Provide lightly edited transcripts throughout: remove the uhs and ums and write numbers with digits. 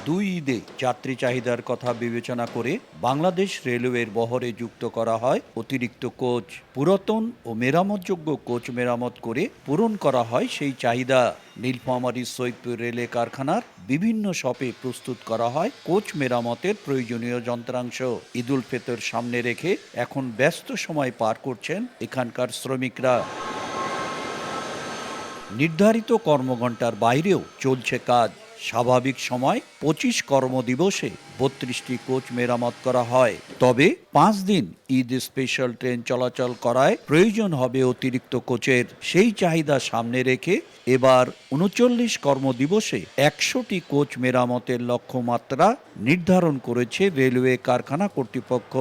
দুই ঈদে যাত্রী চাহিদার কথা বিবেচনা করে বাংলাদেশ রেলওয়ের বহরে যুক্ত করা হয় অতিরিক্ত কোচ। পুরাতন ও মেরামতযোগ্য কোচ মেরামত করে পূরণ করা হয় সেই চাহিদা। নীলফামারী সৈয়দপুর রেলে কারখানার বিভিন্ন শপে প্রস্তুত করা হয় কোচ মেরামতের প্রয়োজনীয় যন্ত্রাংশ। ঈদুল ফিতর সামনে রেখে এখন ব্যস্ত সময় পার করছেন এখানকার শ্রমিকরা। নির্ধারিত কর্মঘণ্টার বাইরেও চলছে কাজ। স্বাভাবিক সময় ২৫ কর্মদিবসে ৩২টি কোচ মেরামত করা হয়। তবে ৫ দিন ঈদ স্পেশাল ট্রেন চলাচল করায় প্রয়োজন হবে অতিরিক্ত কোচের। সেই চাহিদা সামনে রেখে এবার ৩৯ কর্মদিবসে ১০০টি কোচ মেরামতের লক্ষ্যমাত্রা নির্ধারণ করেছে রেলওয়ে কারখানা কর্তৃপক্ষ।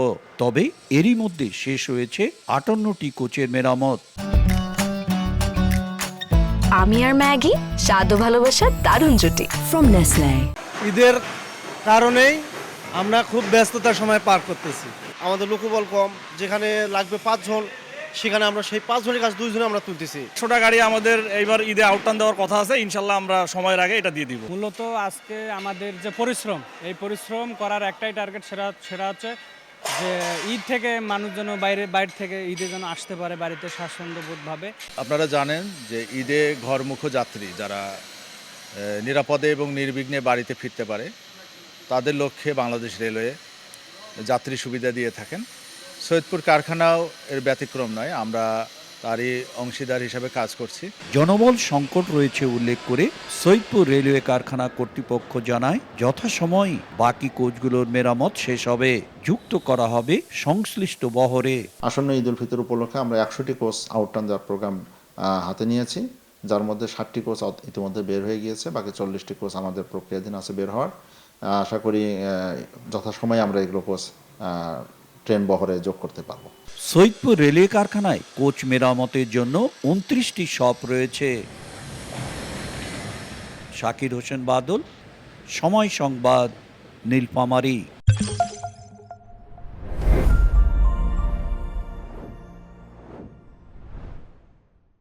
তবে এরই মধ্যে শেষ হয়েছে ৫৮টি কোচের মেরামত। আমি আর ম্যাগি স্বাদ ও ভালোবাসার দারুণ জুটি ফ্রম নেসলে। ঈদের কারণেই আমরা খুব ব্যস্ততার সময় পার করতেছি। আমাদের লোকবল কম, যেখানে লাগবে ৫ জন সেখানে আমরা সেই ৫ জনের কাছে ২ জনে আমরা তুলতেছি। ছোটা গাড়ি আমাদের এইবার ঈদে আউটটান দেওয়ার কথা আছে, ইনশাল্লাহ আমরা সময়ের আগে এটা দিয়ে দিব। মূলত আজকে আমাদের যে পরিশ্রম, এই পরিশ্রম করার একটাই টার্গেট, সেটা হচ্ছে যে ঈদ থেকে মানুষ যেন বাইরে থেকে ঈদে যেন আসতে পারে বাড়িতে স্বাচ্ছন্দ্যবোধভাবে। আপনারা জানেন যে ঈদে ঘরমুখো যাত্রী যারা নিরাপদে এবং নির্বিঘ্নে বাড়িতে ফিরতে পারে তাদের লক্ষ্যে বাংলাদেশ রেলওয়ে যাত্রী সুবিধা দিয়ে থাকেন। সৈয়দপুর কারখানাও এর ব্যতিক্রম নয়, আমরা তারই অংশীদার হিসাবে কাজ করছি। জনবল সংকট রয়েছে উল্লেখ করে সৈয়দপুর রেলওয়ে কারখানা কর্তৃপক্ষ জানায় যথাসময়ে বাকি কোচগুলোর মেরামত শেষ হবে, যুক্ত করা হবে সংশ্লিষ্ট বহরে। আসন্ন ঈদ উল ফিতর উপলক্ষে আমরা ১০০টি কোচ আউটটার্ন দেওয়ার প্রোগ্রাম হাতে নিয়েছি, যার মধ্যে ৬০টি কোচ ইতিমধ্যে বের হয়ে গিয়েছে, বাকি ৪০টি কোচ আমাদের প্রক্রিয়াধীন আছে বের হওয়ার। আশা করি যথাসময়ে আমরা এগুলো কোচ ট্রেন বহরে যোগ করতে পারবো। সৈয়দপুর রেলওয়ে কারখানায় কোচ মেরামতের জন্য ২৯টি শপ রয়েছে। শাকির হোসেন বাদল, সময় সংবাদ, নীলফামারী।